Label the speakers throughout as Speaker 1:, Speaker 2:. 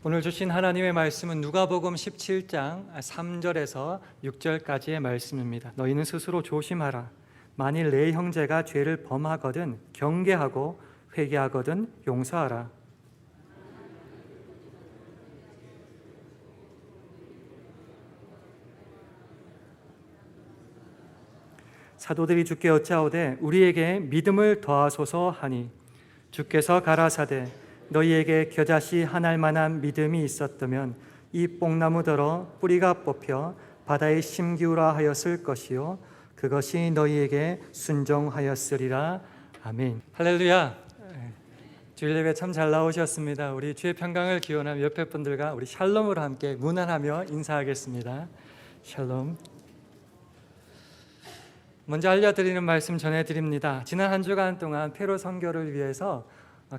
Speaker 1: 오늘 주신 하나님의 말씀은 누가복음 17장 3절에서 6절까지의 말씀입니다. 너희는 스스로 조심하라. 만일 내 형제가 죄를 범하거든 경계하고 회개하거든 용서하라. 사도들이 주께 여짜오되 우리에게 믿음을 더하소서 하니 주께서 가라사대 너희에게 겨자씨 한 알만한 믿음이 있었다면 이 뽕나무더러 뿌리가 뽑혀 바다에 심기우라 하였을 것이요 그것이 너희에게 순종하였으리라. 아멘. 할렐루야. 주일 예배 참 잘 나오셨습니다. 우리 주의 평강을 기원하며 옆에 분들과 우리 샬롬으로 함께 문안하며 인사하겠습니다. 샬롬. 먼저 알려드리는 말씀 전해드립니다. 지난 한 주간 동안 페루 선교를 위해서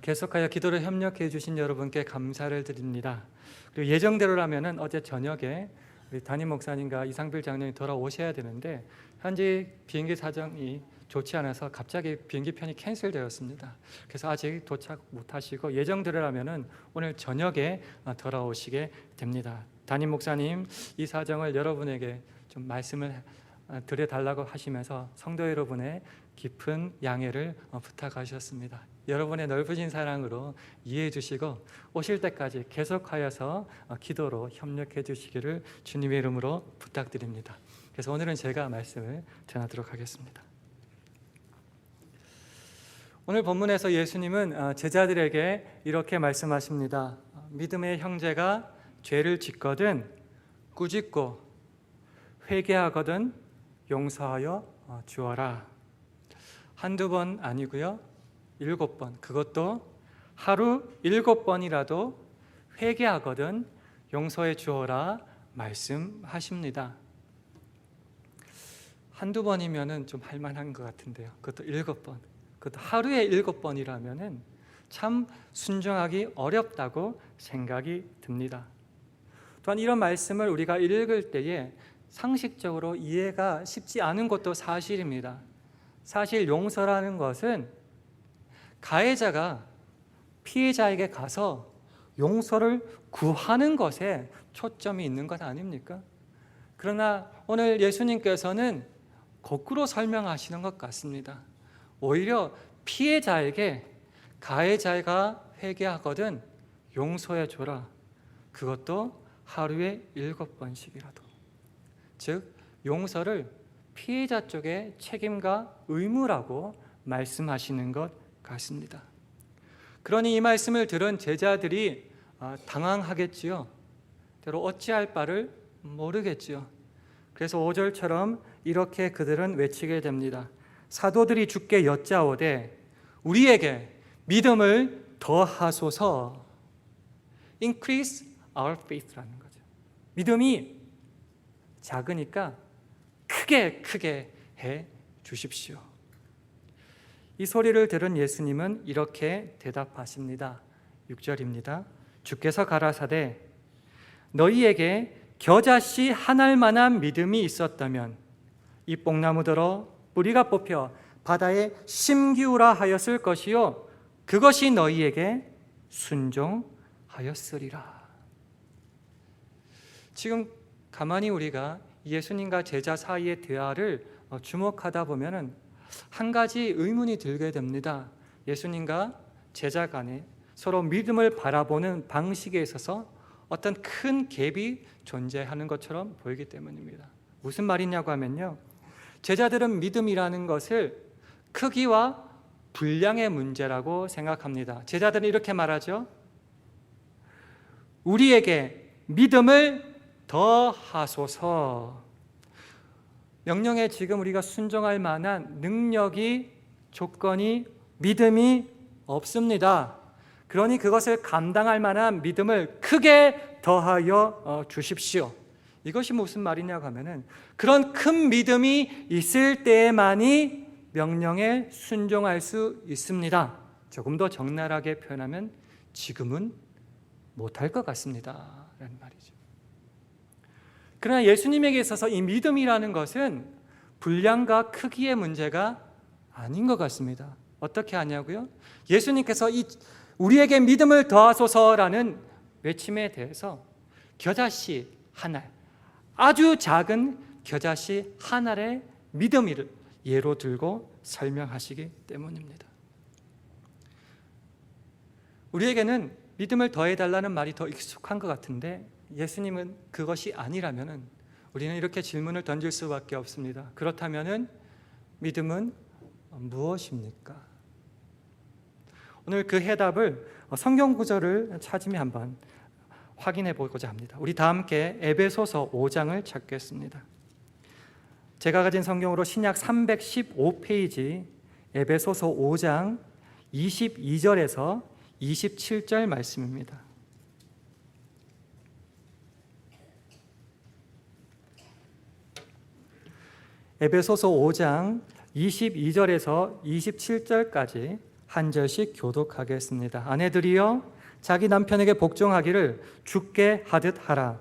Speaker 1: 계속하여 기도를 협력해 주신 여러분께 감사를 드립니다. 그리고 예정대로라면 어제 저녁에 우리 담임 목사님과 이상필 장로님 돌아오셔야 되는데 현지 비행기 사정이 좋지 않아서 갑자기 비행기편이 캔슬되었습니다. 그래서 아직 도착 못하시고 예정대로라면 오늘 저녁에 돌아오시게 됩니다. 담임 목사님 이 사정을 여러분에게 좀 말씀을 드려달라고 하시면서 성도 여러분의 깊은 양해를 부탁하셨습니다. 여러분의 넓으신 사랑으로 이해해 주시고 오실 때까지 계속하여서 기도로 협력해 주시기를 주님의 이름으로 부탁드립니다. 그래서 오늘은 제가 말씀을 전하도록 하겠습니다. 오늘 본문에서 예수님은 제자들에게 이렇게 말씀하십니다. 믿음의 형제가 죄를 짓거든 꾸짖고 회개하거든 용서하여 주어라. 한두 번 아니고요 7번, 그것도 하루 7번이라도 회개하거든 용서해 주어라 말씀하십니다. 한두 번이면 좀 할만한 것 같은데요, 그것도 7번, 그것도 하루에 7번이라면 참 순종하기 어렵다고 생각이 듭니다. 또한 이런 말씀을 우리가 읽을 때에 상식적으로 이해가 쉽지 않은 것도 사실입니다. 사실 용서라는 것은 가해자가 피해자에게 가서 용서를 구하는 것에 초점이 있는 것 아닙니까? 그러나 오늘 예수님께서는 거꾸로 설명하시는 것 같습니다. 오히려 피해자에게 가해자가 회개하거든 용서해 줘라. 그것도 하루에 7번씩이라도. 즉 용서를 피해자 쪽의 책임과 의무라고 말씀하시는 것 같습니다. 그러니 이 말씀을 들은 제자들이 당황하겠지요. 때로 어찌할 바를 모르겠지요. 그래서 5절처럼 이렇게 그들은 외치게 됩니다. 사도들이 주께 여짜오되 우리에게 믿음을 더하소서. Increase our faith라는 거죠. 믿음이 작으니까 크게 해 주십시오. 이 소리를 들은 예수님은 이렇게 대답하십니다. 6절입니다. 주께서 가라사대 너희에게 겨자씨 한 알만한 믿음이 있었다면 이 뽕나무더러 뿌리가 뽑혀 바다에 심기우라 하였을 것이요 그것이 너희에게 순종하였으리라. 지금 가만히 우리가 예수님과 제자 사이의 대화를 주목하다 보면 한 가지 의문이 들게 됩니다. 예수님과 제자 간에 서로 믿음을 바라보는 방식에 있어서 어떤 큰 갭이 존재하는 것처럼 보이기 때문입니다. 무슨 말이냐고 하면요, 제자들은 믿음이라는 것을 크기와 분량의 문제라고 생각합니다. 제자들은 이렇게 말하죠. 우리에게 믿음을 더하소서. 명령에 지금 우리가 순종할 만한 능력이, 조건이, 믿음이 없습니다. 그러니 그것을 감당할 만한 믿음을 크게 더하여 주십시오. 이것이 무슨 말이냐고 하면은 그런 큰 믿음이 있을 때만이 명령에 순종할 수 있습니다. 조금 더 적나라하게 표현하면 지금은 못할 것 같습니다 라는 말이죠. 그러나 예수님에게 있어서 이 믿음이라는 것은 분량과 크기의 문제가 아닌 것 같습니다. 어떻게 하냐고요? 예수님께서 우리에게 믿음을 더하소서라는 외침에 대해서 겨자씨 한 알, 아주 작은 겨자씨 한 알의 믿음을 예로 들고 설명하시기 때문입니다. 우리에게는 믿음을 더해달라는 말이 더 익숙한 것 같은데 예수님은 그것이 아니라면 우리는 이렇게 질문을 던질 수밖에 없습니다. 그렇다면 믿음은 무엇입니까? 오늘 그 해답을 성경 구절을 찾으며 한번 확인해 보고자 합니다. 우리 다 함께 에베소서 5장을 찾겠습니다. 제가 가진 성경으로 신약 315페이지 에베소서 5장 22절에서 27절 말씀입니다. 에베소서 5장 22절에서 27절까지 한 절씩 교독하겠습니다. 아내들이여 자기 남편에게 복종하기를 주께 하듯 하라.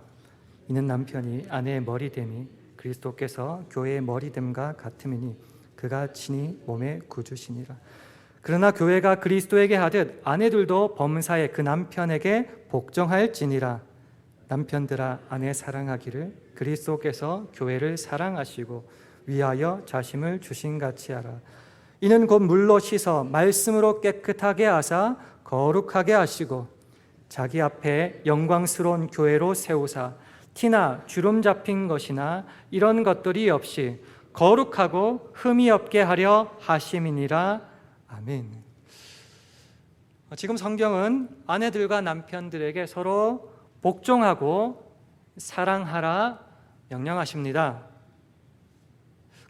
Speaker 1: 이는 남편이 아내의 머리됨이 그리스도께서 교회의 머리됨과 같음이니 그가 친히 몸의 구주시니라. 그러나 교회가 그리스도에게 하듯 아내들도 범사에 그 남편에게 복종할지니라. 남편들아 아내 사랑하기를 그리스도께서 교회를 사랑하시고 위하여 자심을 주신같이 하라. 이는 곧 물로 씻어 말씀으로 깨끗하게 하사 거룩하게 하시고 자기 앞에 영광스러운 교회로 세우사 티나 주름 잡힌 것이나 이런 것들이 없이 거룩하고 흠이 없게 하려 하심이니라. 아멘. 지금 성경은 아내들과 남편들에게 서로 복종하고 사랑하라 명령하십니다.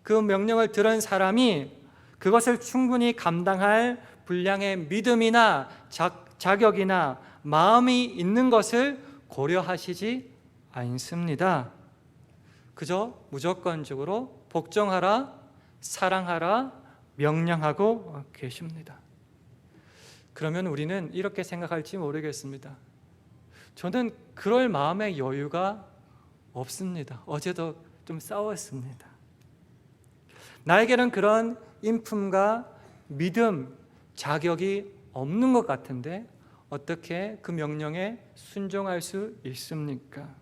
Speaker 1: 그 명령을 들은 사람이 그것을 충분히 감당할 분량의 믿음이나 자격이나 마음이 있는 것을 고려하시지 않습니다. 그저 무조건적으로 복종하라, 사랑하라 명령하고 계십니다. 그러면 우리는 이렇게 생각할지 모르겠습니다. 저는 그럴 마음의 여유가 없습니다. 어제도 좀 싸웠습니다. 나에게는 그런 인품과 믿음, 자격이 없는 것 같은데 어떻게 그 명령에 순종할 수 있습니까?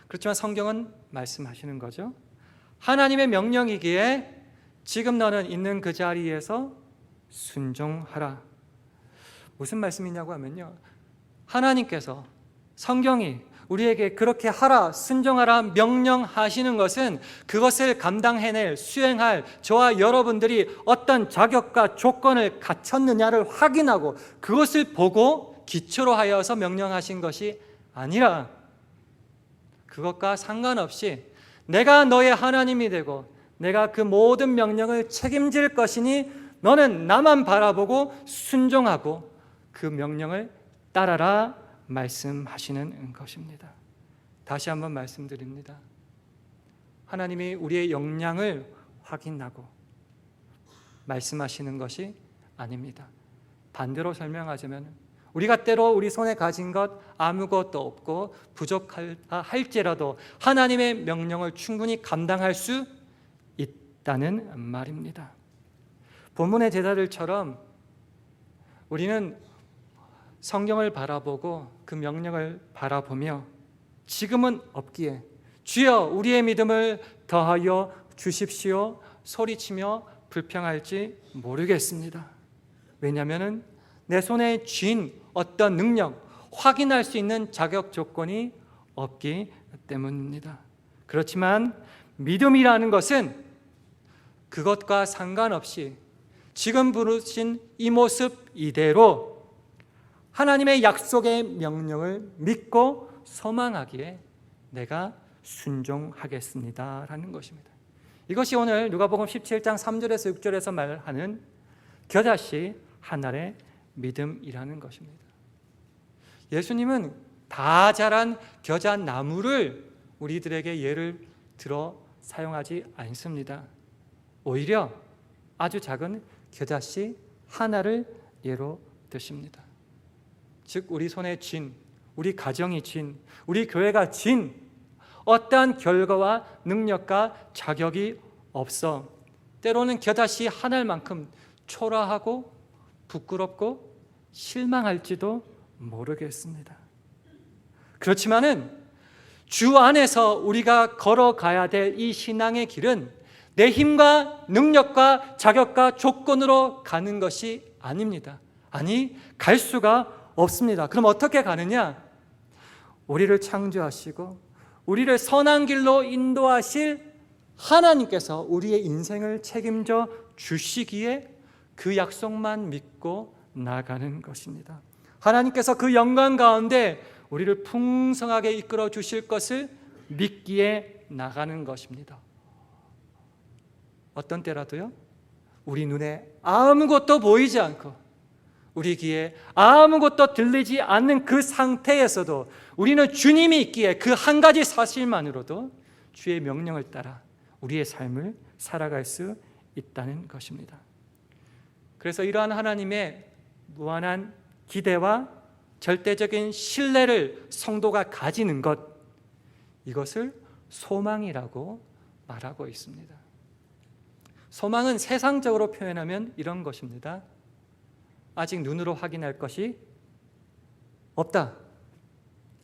Speaker 1: 그렇지만 성경은 말씀하시는 거죠. 하나님의 명령이기에 지금 너는 있는 그 자리에서 순종하라. 무슨 말씀이냐고 하면요, 하나님께서 성경이 우리에게 그렇게 하라, 순종하라 명령하시는 것은 그것을 감당해낼, 수행할 저와 여러분들이 어떤 자격과 조건을 갖췄느냐를 확인하고 그것을 보고 기초로 하여서 명령하신 것이 아니라 그것과 상관없이 내가 너의 하나님이 되고 내가 그 모든 명령을 책임질 것이니 너는 나만 바라보고 순종하고 그 명령을 따라라 말씀하시는 것입니다. 다시 한번 말씀드립니다. 하나님이 우리의 역량을 확인하고 말씀하시는 것이 아닙니다. 반대로 설명하자면 우리가 때로 우리 손에 가진 것 아무것도 없고 부족할지라도 하나님의 명령을 충분히 감당할 수 있다는 말입니다. 본문의 제자들처럼 우리는 성경을 바라보고 그 명령을 바라보며 지금은 없기에 주여 우리의 믿음을 더하여 주십시오 소리치며 불평할지 모르겠습니다. 왜냐하면 내 손에 쥔 어떤 능력, 확인할 수 있는 자격 조건이 없기 때문입니다. 그렇지만 믿음이라는 것은 그것과 상관없이 지금 부르신 이 모습 이대로 하나님의 약속의 명령을 믿고 소망하기에 내가 순종하겠습니다 라는 것입니다. 이것이 오늘 누가복음 17장 3절에서 6절에서 말하는 겨자씨 한 알의 믿음이라는 것입니다. 예수님은 다 자란 겨자나무를 우리들에게 예를 들어 사용하지 않습니다. 오히려 아주 작은 겨자씨 하나를 예로 드십니다. 즉 우리 손에 쥔, 우리 가정이 쥔, 우리 교회가 쥔 어떠한 결과와 능력과 자격이 없어 때로는 겨자씨 한 알만큼 초라하고 부끄럽고 실망할지도 모르겠습니다. 그렇지만은 주 안에서 우리가 걸어가야 될 이 신앙의 길은 내 힘과 능력과 자격과 조건으로 가는 것이 아닙니다. 아니, 갈 수가 없습니다. 그럼 어떻게 가느냐? 우리를 창조하시고 우리를 선한 길로 인도하실 하나님께서 우리의 인생을 책임져 주시기에 그 약속만 믿고 나가는 것입니다. 하나님께서 그 영광 가운데 우리를 풍성하게 이끌어 주실 것을 믿기에 나가는 것입니다. 어떤 때라도요, 우리 눈에 아무것도 보이지 않고 우리 귀에 아무것도 들리지 않는 그 상태에서도 우리는 주님이 있기에 그 한 가지 사실만으로도 주의 명령을 따라 우리의 삶을 살아갈 수 있다는 것입니다. 그래서 이러한 하나님의 무한한 기대와 절대적인 신뢰를 성도가 가지는 것, 이것을 소망이라고 말하고 있습니다. 소망은 세상적으로 표현하면 이런 것입니다. 아직 눈으로 확인할 것이 없다.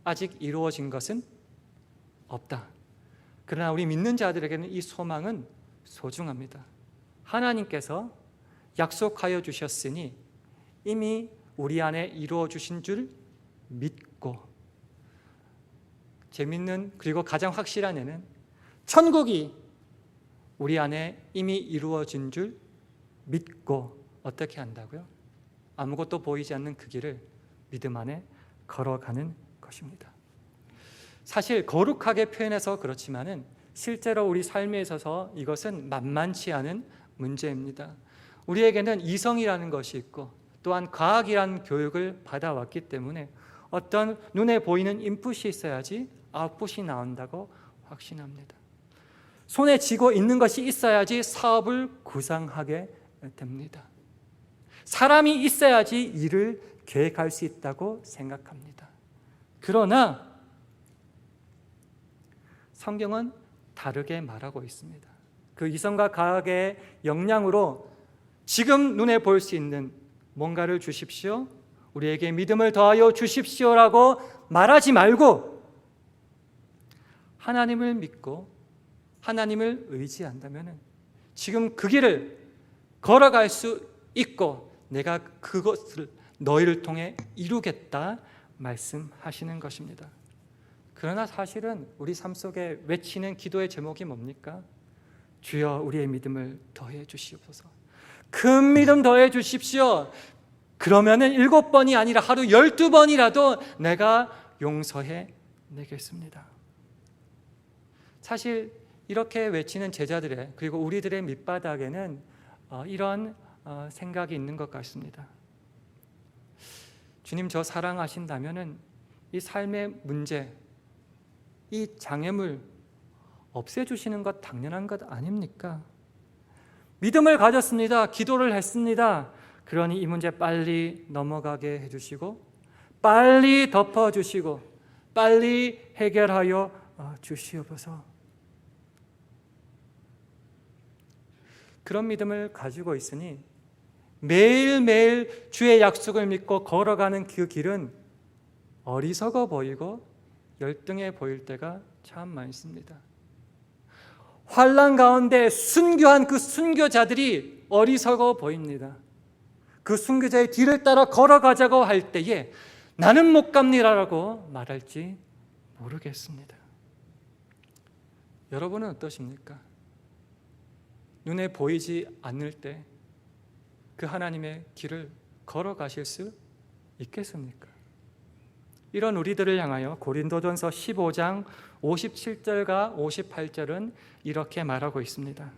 Speaker 1: 아직 이루어진 것은 없다. 그러나 우리 믿는 자들에게는 이 소망은 소중합니다. 하나님께서 약속하여 주셨으니 이미 우리 안에 이루어 주신 줄 믿고, 재밌는 그리고 가장 확실한 예는 천국이 우리 안에 이미 이루어진 줄 믿고 어떻게 한다고요? 아무것도 보이지 않는 그 길을 믿음 안에 걸어가는 것입니다. 사실 거룩하게 표현해서 그렇지만은 실제로 우리 삶에 있어서 이것은 만만치 않은 문제입니다. 우리에게는 이성이라는 것이 있고 또한 과학이라는 교육을 받아왔기 때문에 어떤 눈에 보이는 인풋이 있어야지 아웃풋이 나온다고 확신합니다. 손에 쥐고 있는 것이 있어야지 사업을 구상하게 됩니다. 사람이 있어야지 일을 계획할 수 있다고 생각합니다. 그러나 성경은 다르게 말하고 있습니다. 그 이성과 과학의 역량으로 지금 눈에 볼 수 있는 뭔가를 주십시오, 우리에게 믿음을 더하여 주십시오라고 말하지 말고 하나님을 믿고 하나님을 의지한다면 지금 그 길을 걸어갈 수 있고 내가 그것을 너희를 통해 이루겠다 말씀하시는 것입니다. 그러나 사실은 우리 삶 속에 외치는 기도의 제목이 뭡니까? 주여 우리의 믿음을 더해 주시옵소서. 큰 믿음 더해 주십시오. 그러면은 7번이 아니라 하루 12번이라도 내가 용서해 내겠습니다. 사실 이렇게 외치는 제자들의 그리고 우리들의 밑바닥에는 이런 생각이 있는 것 같습니다. 주님, 저 사랑하신다면은 이 삶의 문제, 이 장애물 없애주시는 것 당연한 것 아닙니까? 믿음을 가졌습니다. 기도를 했습니다. 그러니 이 문제 빨리 넘어가게 해주시고 빨리 덮어주시고 빨리 해결하여 주시옵소서. 그런 믿음을 가지고 있으니 매일매일 주의 약속을 믿고 걸어가는 그 길은 어리석어 보이고 열등해 보일 때가 참 많습니다. 환난 가운데 순교한 그 순교자들이 어리석어 보입니다. 그 순교자의 뒤를 따라 걸어가자고 할 때에 나는 못 갑니다라고 말할지 모르겠습니다. 여러분은 어떠십니까? 눈에 보이지 않을 때 그 하나님의 길을 걸어가실 수 있겠습니까? 이런 우리들을 향하여 고린도전서 15장 57절과 58절은 이렇게 말하고 있습니다.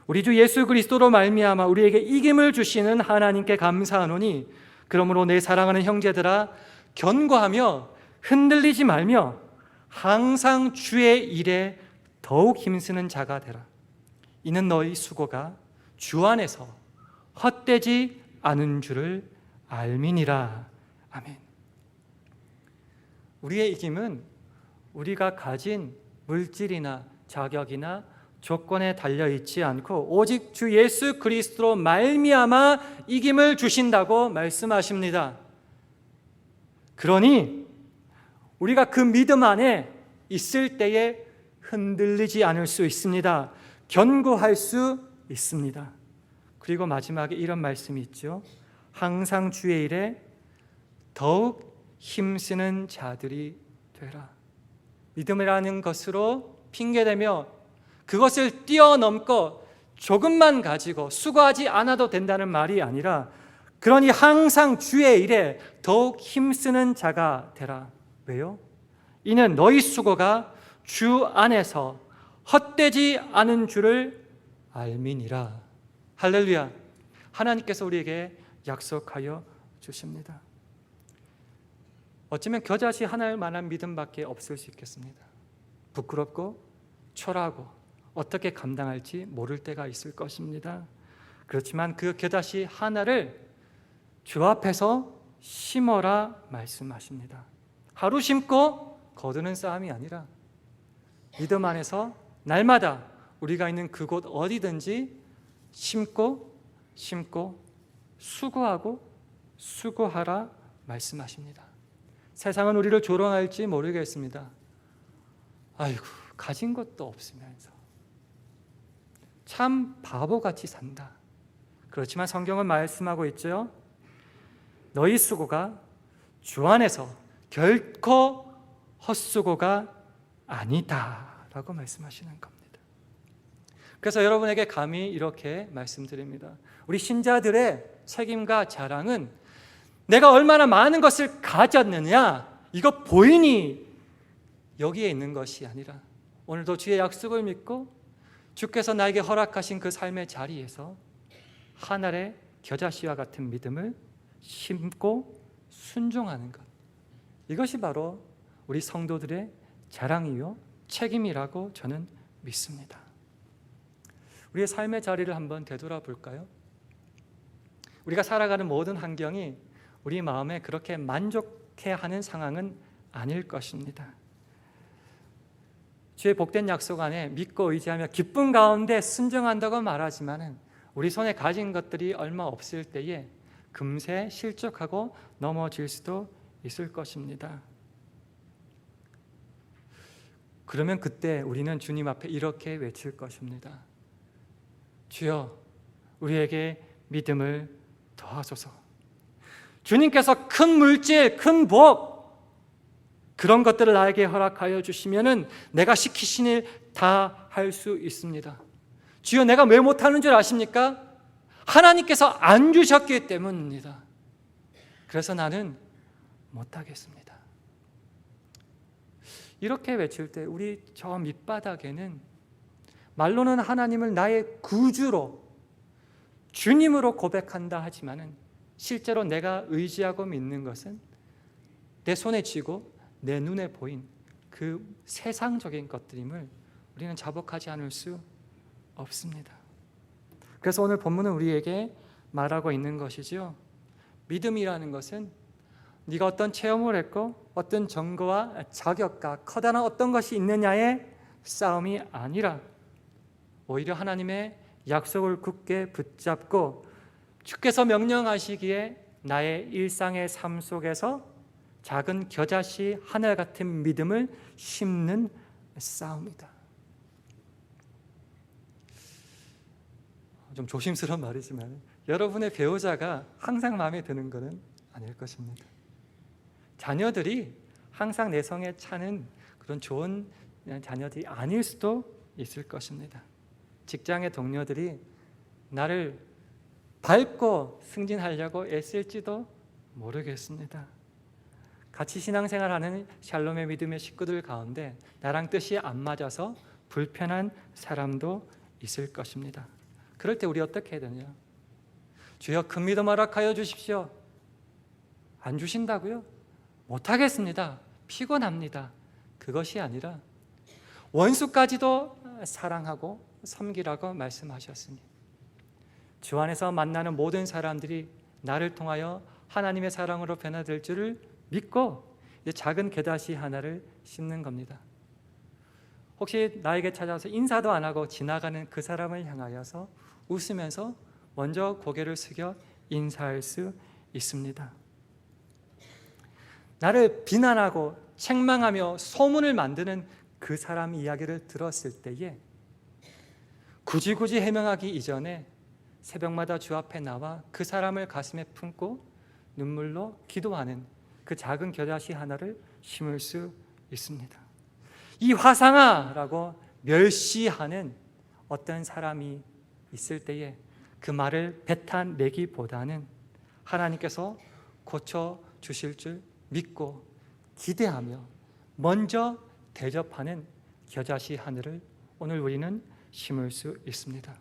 Speaker 1: 우리 주 예수 그리스도로 말미암아 우리에게 이김을 주시는 하나님께 감사하노니 그러므로 내 사랑하는 형제들아 견고하며 흔들리지 말며 항상 주의 일에 더욱 힘쓰는 자가 되라. 이는 너희 수고가 주 안에서 헛되지 않은 줄을 알미니라. 아멘. 우리의 이김은 우리가 가진 물질이나 자격이나 조건에 달려있지 않고 오직 주 예수 그리스도로 말미암아 이김을 주신다고 말씀하십니다. 그러니 우리가 그 믿음 안에 있을 때에 흔들리지 않을 수 있습니다. 견고할 수 있습니다. 그리고 마지막에 이런 말씀이 있죠. 항상 주의 일에 더욱 힘쓰는 자들이 되라. 믿음이라는 것으로 핑계대며 그것을 뛰어넘고 조금만 가지고 수고하지 않아도 된다는 말이 아니라, 그러니 항상 주의 일에 더욱 힘쓰는 자가 되라. 왜요? 이는 너희 수고가 주 안에서 헛되지 않은 줄을 알미니라. 할렐루야. 하나님께서 우리에게 약속하여 주십니다. 어쩌면 겨자씨 하나일 만한 믿음밖에 없을 수 있겠습니다. 부끄럽고 초라하고 어떻게 감당할지 모를 때가 있을 것입니다. 그렇지만 그 겨자씨 하나를 주 앞에서 심어라 말씀하십니다. 하루 심고 거두는 싸움이 아니라 믿음 안에서 날마다 우리가 있는 그곳 어디든지 심고 수고하고 수고하라 말씀하십니다. 세상은 우리를 조롱할지 모르겠습니다. 아이고, 가진 것도 없으면서 참 바보같이 산다. 그렇지만 성경은 말씀하고 있죠. 너희 수고가 주 안에서 결코 헛수고가 아니다 라고 말씀하시는 겁니다. 그래서 여러분에게 감히 이렇게 말씀드립니다. 우리 신자들의 책임과 자랑은 내가 얼마나 많은 것을 가졌느냐, 이거 보이니 여기에 있는 것이 아니라, 오늘도 주의 약속을 믿고 주께서 나에게 허락하신 그 삶의 자리에서 한 알의 겨자씨와 같은 믿음을 심고 순종하는 것, 이것이 바로 우리 성도들의 자랑이요 책임이라고 저는 믿습니다. 우리의 삶의 자리를 한번 되돌아볼까요? 우리가 살아가는 모든 환경이 우리 마음에 그렇게 만족해하는 상황은 아닐 것입니다. 주의 복된 약속 안에 믿고 의지하며 기쁨 가운데 순종한다고 말하지만은 우리 손에 가진 것들이 얼마 없을 때에 금세 실족하고 넘어질 수도 있을 것입니다. 그러면 그때 우리는 주님 앞에 이렇게 외칠 것입니다. 주여, 우리에게 믿음을 더하소서. 주님께서 큰 물질, 큰 복, 그런 것들을 나에게 허락하여 주시면은 내가 시키신 일 다 할 수 있습니다. 주여, 내가 왜 못하는 줄 아십니까? 하나님께서 안 주셨기 때문입니다. 그래서 나는 못하겠습니다. 이렇게 외칠 때 우리 저 밑바닥에는 말로는 하나님을 나의 구주로, 주님으로 고백한다 하지만은 실제로 내가 의지하고 믿는 것은 내 손에 쥐고 내 눈에 보인 그 세상적인 것들임을 우리는 자복하지 않을 수 없습니다. 그래서 오늘 본문은 우리에게 말하고 있는 것이죠. 믿음이라는 것은 네가 어떤 체험을 했고 어떤 정보와 자격과 커다란 어떤 것이 있느냐의 싸움이 아니라 오히려 하나님의 약속을 굳게 붙잡고 주께서 명령하시기에 나의 일상의 삶 속에서 작은 겨자씨 하나 같은 믿음을 심는 싸움이다. 좀 조심스러운 말이지만 여러분의 배우자가 항상 마음에 드는 것은 아닐 것입니다. 자녀들이 항상 내성에 차는 그런 좋은 자녀들이 아닐 수도 있을 것입니다. 직장의 동료들이 나를 밟고 승진하려고 애쓸지도 모르겠습니다. 같이 신앙생활하는 샬롬의 믿음의 식구들 가운데 나랑 뜻이 안 맞아서 불편한 사람도 있을 것입니다. 그럴 때 우리 어떻게 해야 되냐? 주여, 큰 믿음 허락하여 주십시오. 안 주신다고요? 못하겠습니다. 피곤합니다. 그것이 아니라 원수까지도 사랑하고 섬기라고 말씀하셨으니 주 안에서 만나는 모든 사람들이 나를 통하여 하나님의 사랑으로 변화될 줄을 믿고 작은 겨자씨 하나를 심는 겁니다. 혹시 나에게 찾아와서 인사도 안 하고 지나가는 그 사람을 향하여서 웃으면서 먼저 고개를 숙여 인사할 수 있습니다. 나를 비난하고 책망하며 소문을 만드는 그 사람 이야기를 들었을 때에 굳이 해명하기 이전에 새벽마다 주 앞에 나와 그 사람을 가슴에 품고 눈물로 기도하는 그 작은 겨자씨 하나를 심을 수 있습니다. 이 화상아라고 멸시하는 어떤 사람이 있을 때에 그 말을 뱉어내기보다는 하나님께서 고쳐주실 줄 믿고 기대하며 먼저 대접하는 겨자씨 하늘을 오늘 우리는 심을 수 있습니다.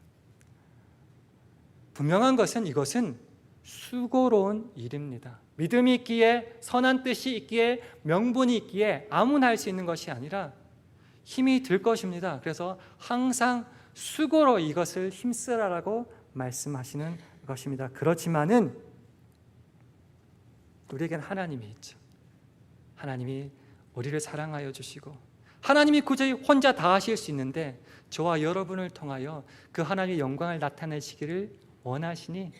Speaker 1: 분명한 것은 이것은 수고로운 일입니다. 믿음이 있기에, 선한 뜻이 있기에, 명분이 있기에 아무나 할 수 있는 것이 아니라 힘이 들 것입니다. 그래서 항상 수고로 이것을 힘쓰라라고 말씀하시는 것입니다. 그렇지만은 우리에겐 하나님이 있죠. 하나님이 우리를 사랑하여 주시고 하나님이 굳이 혼자 다 하실 수 있는데 저와 여러분을 통하여 그 하나님의 영광을 나타내시기를 원하시니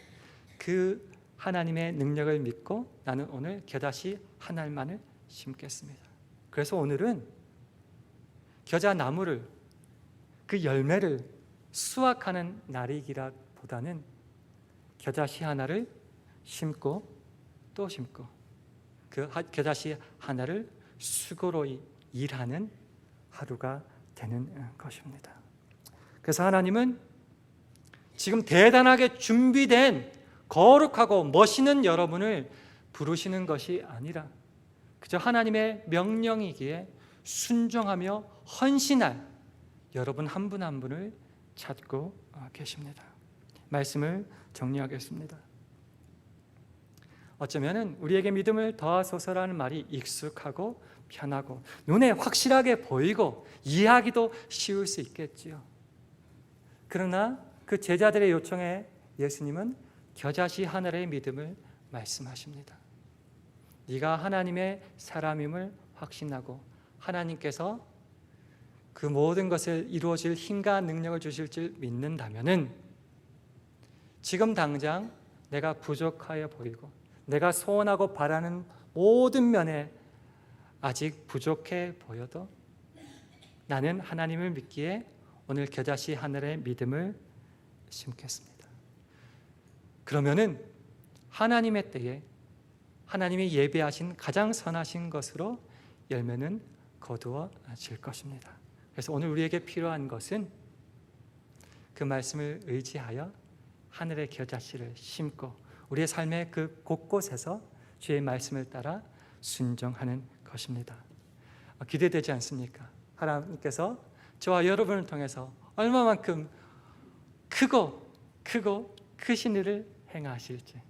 Speaker 1: 그 하나님의 능력을 믿고 나는 오늘 겨자씨 한 알만을 심겠습니다. 그래서 오늘은 겨자나무를, 그 열매를 수확하는 날이기보다는 겨자씨 하나를 심고 또 심고 그 겨자씨 하나를 수고로 일하는 하루가 되는 것입니다. 그래서 하나님은 지금 대단하게 준비된 거룩하고 멋있는 여러분을 부르시는 것이 아니라 그저 하나님의 명령이기에 순종하며 헌신할 여러분 한 분 한 분을 찾고 계십니다. 말씀을 정리하겠습니다. 어쩌면 우리에게 믿음을 더하소서라는 말이 익숙하고 편하고 눈에 확실하게 보이고 이해하기도 쉬울 수 있겠지요. 그러나 그 제자들의 요청에 예수님은 겨자씨 하늘의 믿음을 말씀하십니다. 네가 하나님의 사람임을 확신하고 하나님께서 그 모든 것을 이루어질 힘과 능력을 주실 줄 믿는다면은 지금 당장 내가 부족하여 보이고 내가 소원하고 바라는 모든 면에 아직 부족해 보여도 나는 하나님을 믿기에 오늘 겨자씨 하늘의 믿음을 심겠습니다. 그러면은 하나님의 때에 하나님이 예배하신 가장 선하신 것으로 열매는 거두어질 것입니다. 그래서 오늘 우리에게 필요한 것은 그 말씀을 의지하여 하늘의 겨자씨를 심고 우리의 삶의 그 곳곳에서 주의 말씀을 따라 순종하는 것입니다. 기대되지 않습니까? 하나님께서 저와 여러분을 통해서 얼마만큼 크고 크신 일을 행하실지.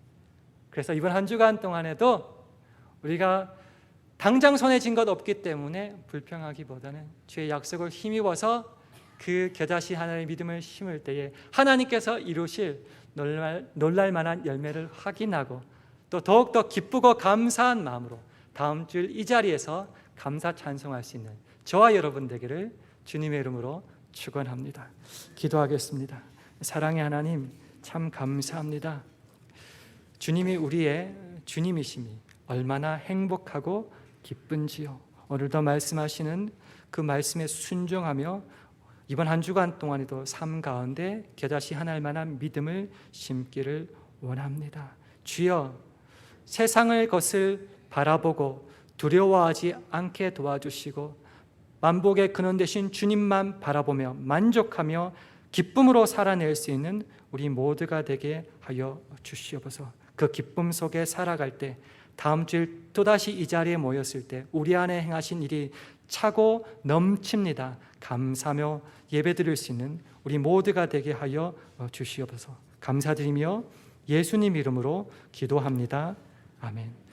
Speaker 1: 그래서 이번 한 주간 동안에도 우리가 당장 손에 쥔 것 없기 때문에 불평하기보다는 주의 약속을 힘입어서 그 겨자씨 하나의 믿음을 심을 때에 하나님께서 이루실 놀랄 만한 열매를 확인하고 또 더욱더 기쁘고 감사한 마음으로 다음 주일 이 자리에서 감사 찬송할 수 있는 저와 여러분 되기를 주님의 이름으로 축원합니다. 기도하겠습니다. 사랑의 하나님, 참 감사합니다. 주님이 우리의 주님이심이 얼마나 행복하고 기쁜지요. 오늘도 말씀하시는 그 말씀에 순종하며 이번 한 주간 동안에도 삶 가운데 겨자씨 하나일 만한 믿음을 심기를 원합니다. 주여, 세상을 것을 바라보고 두려워하지 않게 도와주시고 만복의 근원 되신 주님만 바라보며 만족하며 기쁨으로 살아낼 수 있는 우리 모두가 되게 하여 주시옵소서. 그 기쁨 속에 살아갈 때 다음 주일 또다시 이 자리에 모였을 때 우리 안에 행하신 일이 차고 넘칩니다. 감사하며 예배드릴 수 있는 우리 모두가 되게 하여 주시옵소서. 감사드리며 예수님 이름으로 기도합니다. 아멘.